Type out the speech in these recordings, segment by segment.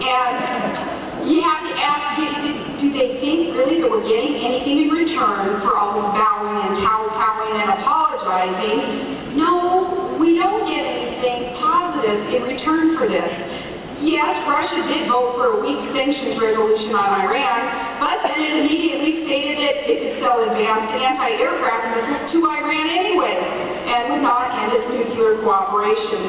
And you have to ask, do they think really that we're getting anything in return for all this bowing and kowtowing and apologizing? No, we don't get anything positive in return for this. Yes, Russia did vote for a weak sanctions resolution on Iran, but then it immediately stated that it could sell advanced anti-aircraft missiles to Iran anyway, and would not end its nuclear cooperation.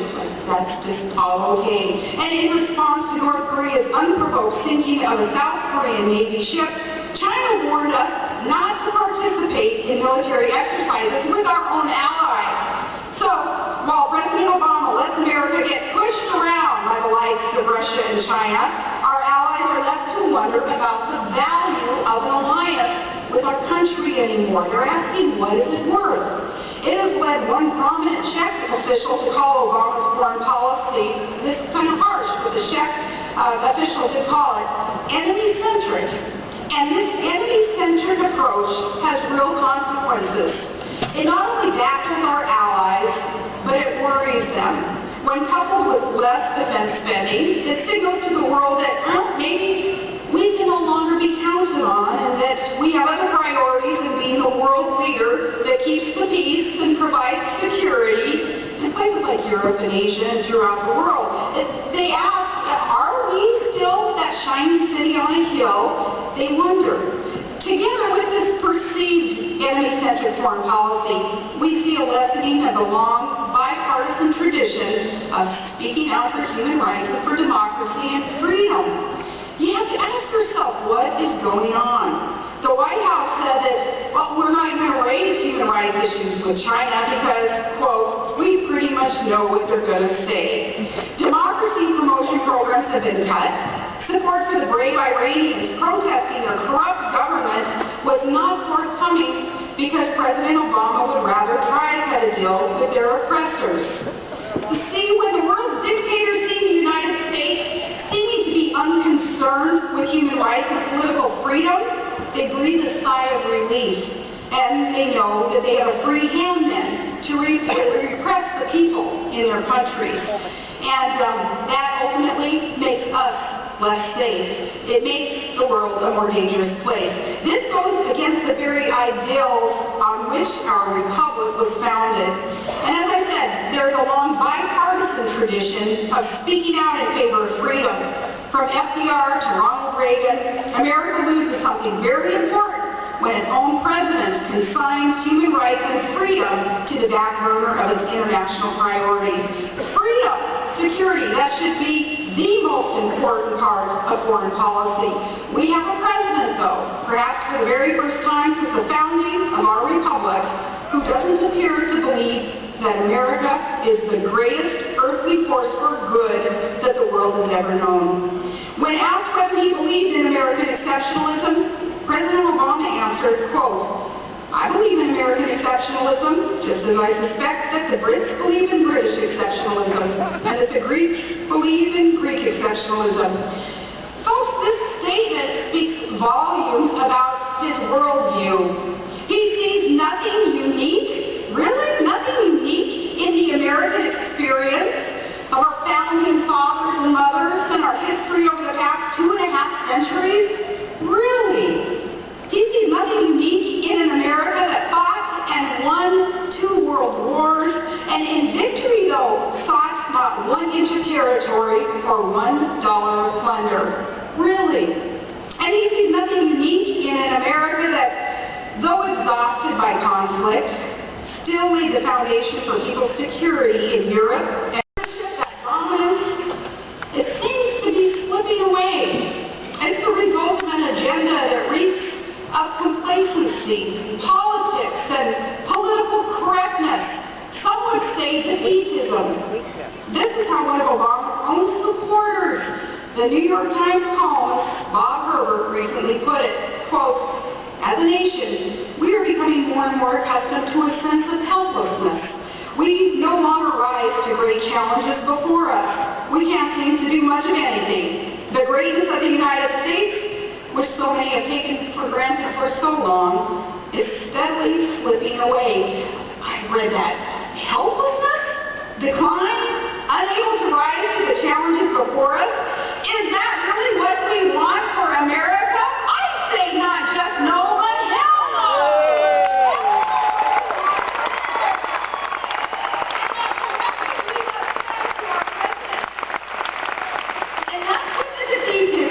That's just all okay. And in response to North Korea's unprovoked sinking of a South Korean Navy ship, China warned us not to participate in military exercises with our own ally. So, while President Obama lets America get pushed around by the likes of Russia and China, our allies are left to wonder about the value of an alliance with our country anymore. They're asking, what is it worth? It has led one prominent Czech official to call Obama's foreign policy, this is kind of harsh, but the Czech official did call it enemy-centric. And this enemy-centric approach has real consequences. It not only baffles our allies, but it worries them. When coupled with less defense spending, it signals to the world that, well, maybe we can no longer be counted on and that we have other priorities than being the world leader that keeps the peace and provides security in places like Europe and Asia and throughout the world. They ask, are we still that shining city on a hill? They wonder. Together with this perceived enemy-centric foreign policy, we see a lessening of the long bipartisan tradition of speaking out for human rights and for democracy and freedom. You have to ask yourself, what is going on? The White House said that, well, we're not going to raise human rights issues with China because, quote, we pretty much know what they're going to say. Democracy promotion programs have been cut. Support for the brave Iranians protesting their corrupt government was not forthcoming because President Obama would rather try to cut a deal with their oppressors. See, when the world's dictators see the United States seeming to be unconcerned with human rights and political freedom, they breathe a sigh of relief, and they know that they have a free hand then to repress the people in their countries. And that ultimately makes us less safe. It makes the world a more dangerous place. This goes against the very ideals on which our republic was founded. And as I said, there's a long bipartisan tradition of speaking out in favor of freedom. From FDR to Ronald Reagan, America loses something very important when its own president consigns human rights and freedom to the back burner of its international priorities. Freedom, security, that should be the most important part of foreign policy. We have a president, though, perhaps for the very first time since the founding of our republic, who doesn't appear to believe that America is the greatest earthly force for good that the world has ever known. When asked whether he believed in American exceptionalism, President Obama answered, quote, I believe in American exceptionalism, just as I suspect that the Brits believe in British exceptionalism, and that the Greeks believe in Greek exceptionalism. Folks, this statement speaks volumes about his worldview. He sees nothing unique, really nothing unique in the American experience of our founding fathers and mothers and our history over the past 2.5 centuries. Really? He sees nothing unique in an America that fought and won 2 world wars, and in victory, though, sought not 1 inch of territory or $1 of plunder. Really? And he sees nothing unique in an America that, though exhausted by conflict, still laid the foundation for people's security in Europe, and that dominance, it seems to be slipping away. It's the result of an agenda that reeks of complacency, politics, and political correctness. Some would say defeatism. This is how one of Obama's own supporters, the New York Times columnist Bob Herbert, recently put it, quote, as a nation, we are becoming more and more accustomed to a sense of helplessness. We no longer rise to great challenges before us. We can't seem to do much of anything. The greatness of the United States, which so many have taken for granted for so long, is steadily slipping away. I read that. Helplessness? Decline? Unable to rise to the challenges before us? Is that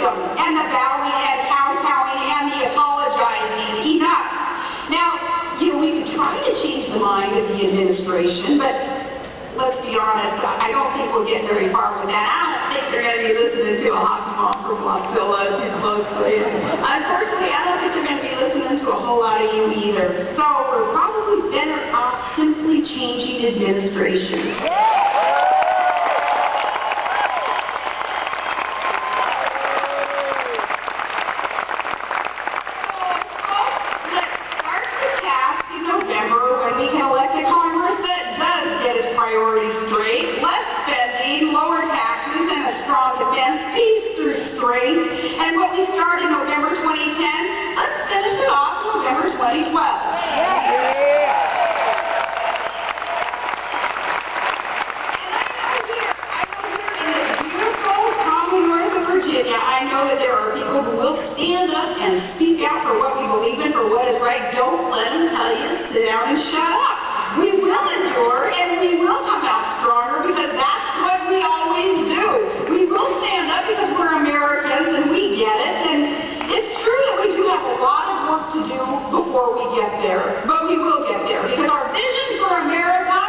freedom and the bowing and kowtowing and the apologizing. Enough. Now, we could try to change the mind of the administration, but let's be honest, I don't think we'll get very far with that. I don't think they're going to be listening to a hockey mom from Wasilla too closely. Unfortunately, I don't think they're going to be listening to a whole lot of you either. So we're probably better off simply changing administration. Priorities straight, less spending, lower taxes, and a strong defense, peace through strength. And what we started November 2010, let's finish it off November 2012. And I know here in this beautiful Commonwealth of Virginia, I know that there are people who will stand up and speak out for what we believe in, for what is right. Don't let them tell you, sit down and shut up. We will endure and we will come out stronger because that's what we always do. We will stand up because we're Americans and we get it. And it's true that we do have a lot of work to do before we get there. But we will get there because our vision for America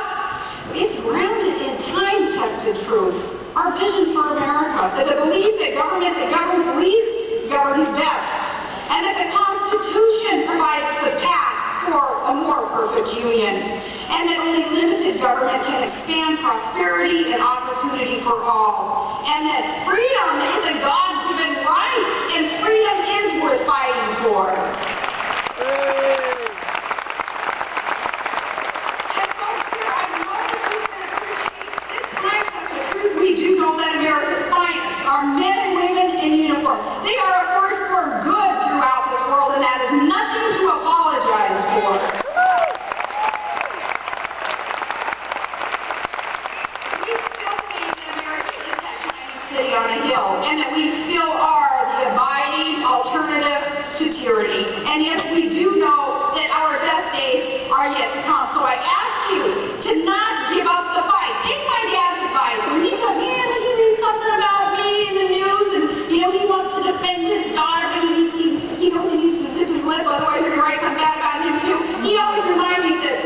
is grounded in time-tested truth. Our vision for America, that the belief that government that governs least governs best. And that the Constitution provides the path for a more perfect union, and that only limited government can expand prosperity and opportunity for all, and that freedom is a God-given right, and freedom is worth fighting for. And folks, here I know that you can appreciate this time-tested truth. We do know that America's finest are men and women in uniform. They are a force for good throughout this world, and that is nothing to apologize for. We still believe that America is that shining city on a hill, and that we still are the abiding alternative to tyranny. And yes, we do know that our best days are yet to come. So I ask you to not give up the fight. Take my dad's advice. When he tells me, when he reads something about me in the news, and he wants to defend his daughter, but he knows he needs to zip his lip, otherwise you're going to write something bad about him too. He always reminds me that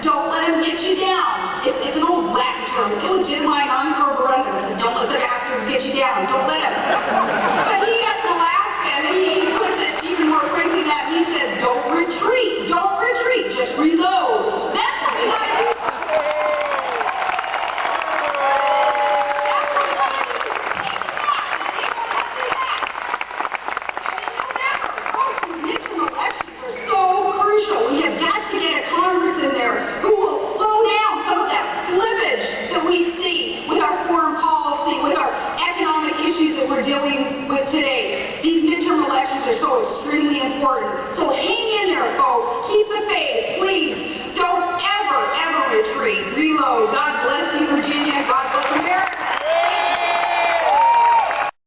don't let him get you down. It's an old Latin term. Illegitimize uncarborundum. Don't let the bastards get you down. Don't let him. But he has an Alaska, and he puts it even more frankly than that. He says, don't retreat. Don't retreat. Just reload. That's what we got to do. Are so extremely important. So hang in there, folks. Keep the faith, please. Don't ever retreat. Reload. God bless you, Virginia.